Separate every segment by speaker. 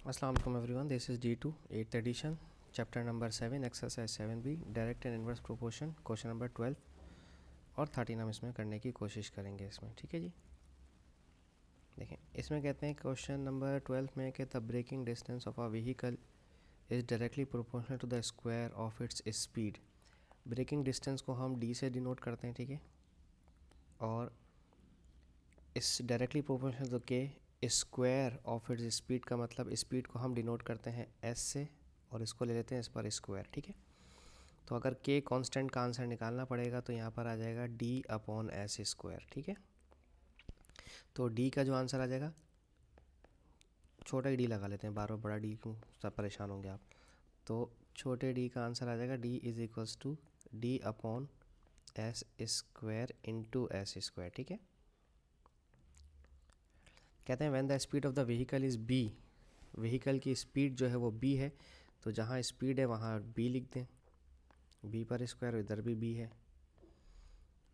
Speaker 1: अस्सलाम वालेकुम everyone, this is D2 8th edition, chapter number 7, exercise 7B, direct and inverse proportion, question number 12 और 13 हम इसमें करने की कोशिश करेंगे इसमें। ठीक है जी, देखें इसमें कहते हैं क्वेश्चन नंबर 12 में कि the braking distance of a vehicle is directly proportional to the square of its speed. Braking distance को हम D से डिनोट करते हैं, ठीक है, और इस डायरेक्टली प्रोपोर्शनल तो के स्क्वायर ऑफ इट्स स्पीड का मतलब स्पीड को हम डिनोट करते हैं S से और इसको ले लेते हैं इस पर स्क्वायर। ठीक है, तो अगर के कांस्टेंट का आंसर निकालना पड़ेगा तो यहाँ पर आ जाएगा D/S²। ठीक है, तो D का जो आंसर आ जाएगा, छोटा ही D लगा लेते हैं, बार बार बड़ा D क्यों, सब परेशान होंगे आप। तो छोटे D का आंसर आ जाएगा D=D/S² इंटू S²। ठीक है, कहते हैं when the speed of the vehicle is B, vehicle की स्पीड जो है वो B है, तो जहाँ स्पीड है वहाँ B लिख दें, B पर स्क्वायर, इधर भी B है।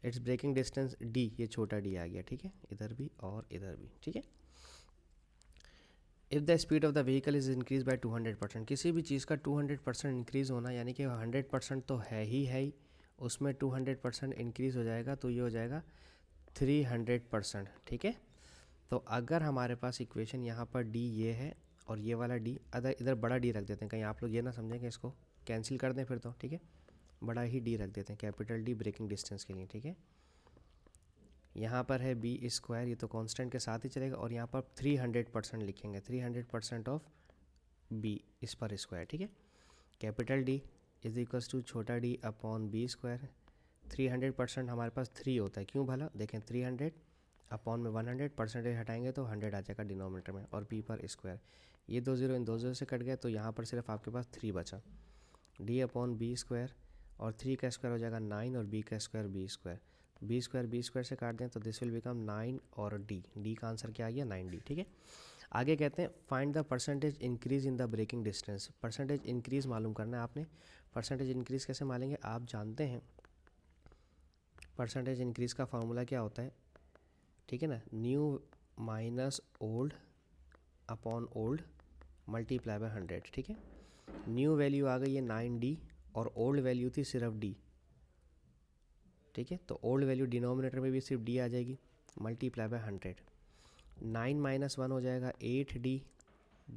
Speaker 1: इट्स ब्रेकिंग डिस्टेंस D, ये छोटा D आ गया। ठीक है, इधर भी और इधर भी। ठीक है, if the speed of the vehicle is increase by 200%, किसी भी चीज़ का 200% इंक्रीज़ होना यानी कि 100% तो है ही, उसमें 200% इंक्रीज़ हो जाएगा तो ये हो जाएगा 300%। ठीक है, तो अगर हमारे पास इक्वेशन यहाँ पर D ये है और ये वाला D, अगर इधर बड़ा D रख देते हैं, कहीं आप लोग ये ना समझें कि इसको कैंसिल कर दें फिर तो। ठीक है, बड़ा ही D रख देते हैं, कैपिटल D ब्रेकिंग डिस्टेंस के लिए। ठीक है, यहाँ पर है B², ये तो कांस्टेंट के साथ ही चलेगा, और यहाँ पर 300% लिखेंगे, 300% ऑफ B इस पर स्क्वायर। ठीक है, कैपिटल D = छोटा D अपॉन B²। 300% हमारे पास 3 होता है, क्यों भला, देखें 300 अपॉन में 100, परसेंटेज हटाएंगे तो 100 आ जाएगा डिनोमिनेटर में, और B पर स्क्वायर, ये 2 ज़ीरो इन 2 ज़ीरो से कट गया, तो यहाँ पर सिर्फ आपके पास 3 बचा, D/B², और 3 का स्क्वायर हो जाएगा 9 और B का स्क्वायर B² से काट दें तो दिस विल बिकम 9 और D का आंसर क्या आ गया, 9D। ठीक है, आगे कहते हैं find the percentage increase in the braking distance. Percentage increase मालूम करना है आपने। परसेंटेज इंक्रीज़ कैसे मालेंगे, आप जानते हैं परसेंटेज इंक्रीज़ का फार्मूला क्या होता है। ठीक है ना, new minus old upon old multiply by 100। ठीक है, न्यू वैल्यू आ गई है 9D और ओल्ड वैल्यू थी सिर्फ D। ठीक है, तो ओल्ड वैल्यू डिनोमिनेटर में भी सिर्फ D आ जाएगी, मल्टीप्लाई बाय 100। 9 - 1 हो जाएगा 8D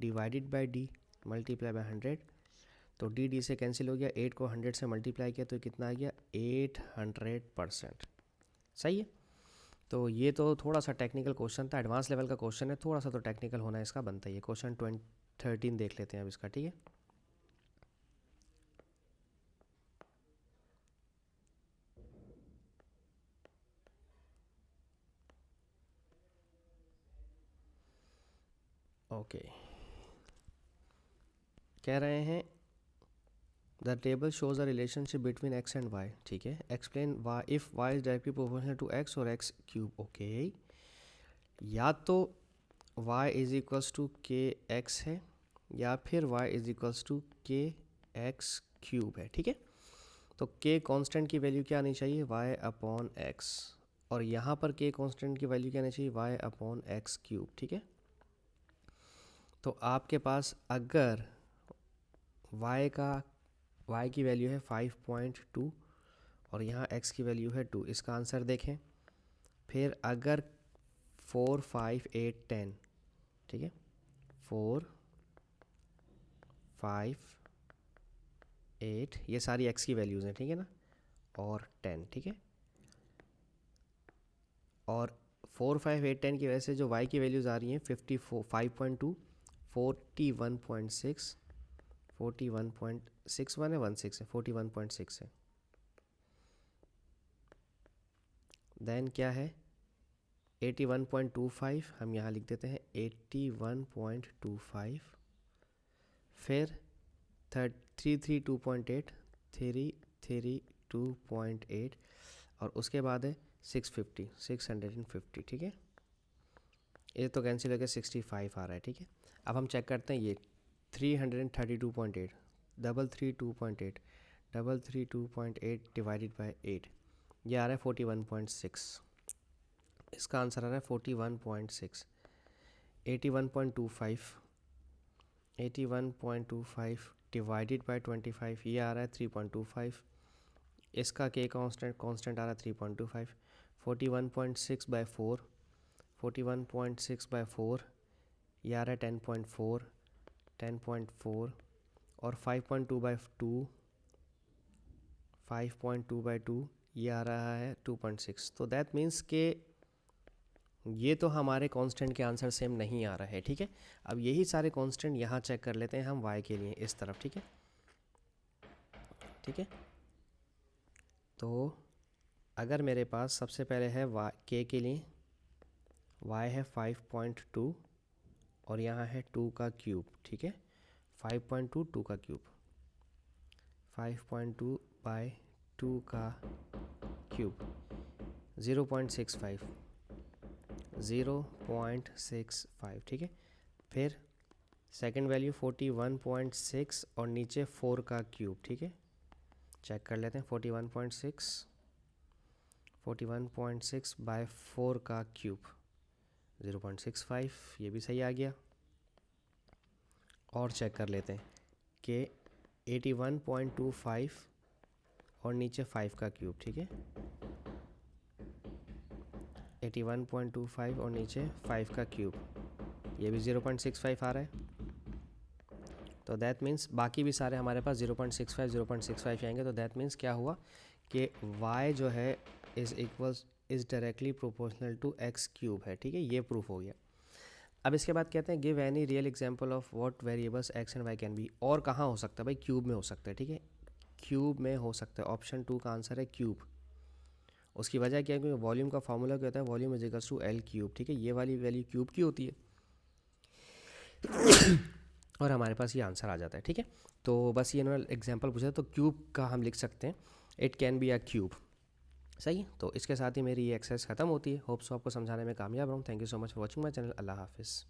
Speaker 1: divided by D multiply by 100, तो D से कैंसिल हो गया, 8 को 100 से मल्टीप्लाई किया तो कितना आ गया, 800%। सही है, तो ये तो थोड़ा सा टेक्निकल क्वेश्चन था, एडवांस लेवल का क्वेश्चन है, थोड़ा सा तो टेक्निकल होना इसका बनता ही है। क्वेश्चन 13 देख लेते हैं अब इसका। ठीक है, ओके, कह रहे हैं the table shows a relationship between x and y। ठीक है, explain why if y is directly proportional to x और x³ ओके, या तो y=kx है या फिर y=kx³ है। ठीक है, तो k कांस्टेंट की वैल्यू क्या आनी चाहिए, y/x, और यहाँ पर k कांस्टेंट की वैल्यू क्या आनी चाहिए, y/x³। ठीक है, तो आपके पास अगर y की वैल्यू है 5.2 और यहाँ x की वैल्यू है 2, इसका आंसर देखें। फिर अगर 4, 5, 8, 10, ठीक है, 4, 5, 8 ये सारी x की वैल्यूज़ हैं। ठीक है ना, और 10। ठीक है, और 4, 5, 8, 10 की वजह से जो y की वैल्यूज़ आ रही हैं 5.2, 41.6, 41.61 है, 16 है, 41.6 है। देन क्या है, 81.25, हम यहाँ लिख देते हैं 81.25, फिर 332.8, 332.8, और उसके बाद है 650। ठीक है, ये तो कैंसिल हो गया, 65 आ रहा है। ठीक है, अब हम चेक करते हैं ये 332.8, 332.8, 332.8 डिवाइडेड बाय 8, ये आ रहा है 41.6, इसका आंसर आ रहा है 41.6। 81.25 81.25 डिवाइडेड बाय 25, ये आ रहा है 3.25। इसका के कांस्टेंट आ रहा है 3.25। 41.6 बाय 4, 41.6 बाय 4 ये आ रहा है 10.4, 10.4 और 5.2 बाय 2, 5.2 बाय 2 ये आ रहा है 2.6। तो दैट मीन्स के ये तो हमारे कांस्टेंट के आंसर सेम नहीं आ रहा है, ठीक है। अब यही सारे कांस्टेंट यहाँ चेक कर लेते हैं हम y के लिए इस तरफ, ठीक है, ठीक है। तो अगर मेरे पास सबसे पहले है y k के लिए y है 5.2 और यहाँ है 2 का क्यूब, ठीक है। 5.2 2 का क्यूब, 5.2 बाय 2 का क्यूब 0.65, 0.65, ठीक है। फिर सेकंड वैल्यू 41.6 और नीचे 4 का क्यूब, ठीक है। चेक कर लेते हैं 41.6 बाय 4 का क्यूब 0.65, ये भी सही आ गया। और चेक कर लेते हैं कि 81.25 और नीचे 5 का क्यूब, ठीक है। 81.25 और नीचे 5 का क्यूब, ये भी 0.65 आ रहा है। तो दैट मीन्स बाकी भी सारे हमारे पास 0.65 आएंगे। तो दैट मीन्स क्या हुआ कि y जो है is directly proportional to x cube है, ठीक है। ये प्रूफ हो गया। अब इसके बाद कहते हैं give any real example of what variables x and y can be. और कहाँ हो सकता है भाई? क्यूब में हो सकता है, ठीक है, क्यूब में हो सकता है। ऑप्शन 2 का आंसर है क्यूब। उसकी वजह क्या है? क्योंकि वॉल्यूम का फॉर्मूला क्या होता है? Volume is equals to L cube, ठीक है। ये वाली वैल्यू क्यूब की होती है और हमारे पास ये आंसर आ जाता है, ठीक है। तो बस ये इन्होंने एग्जांपल पूछा तो क्यूब का हम लिख सकते हैं it can be a cube. सही। तो इसके साथ ही मेरी ये एक्सरसाइज ख़त्म होती है। होप्स आपको समझाने में कामयाब रहूँ। Thank you so much for watching my channel. अल्लाह हाफिज़।